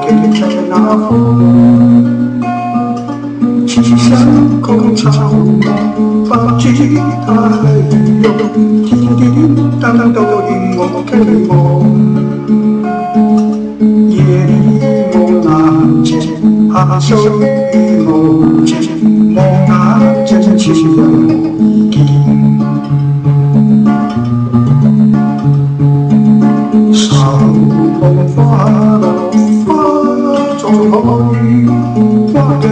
天在那风，七声空唱，把吉他还有叮叮当当都引我开梦。夜里梦难见，手里梦见，梦难见，凄凉已经。少梦花落花中雨，我对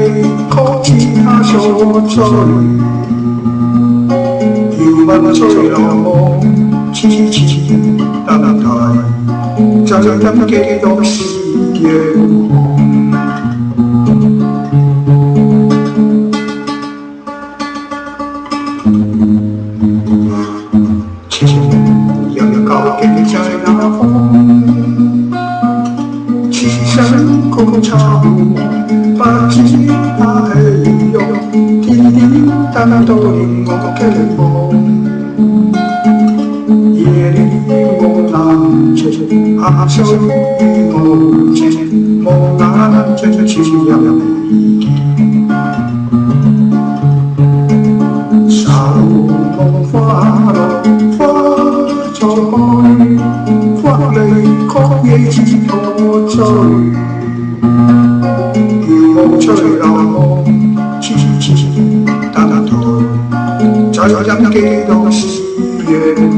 空吉他手吹，幽梦吹落梦，凄凄淡淡，在人给的喜悦。天阳高给在那风，七声空唱，把吉他还有叮叮当当都引我开梦。夜里梦难见，手里梦见，梦难见，凄凉已经。少梦花落花中雨，花泪空也几多咒语。幽梦吹落梦，凄凄淡淡，在人给的喜悦。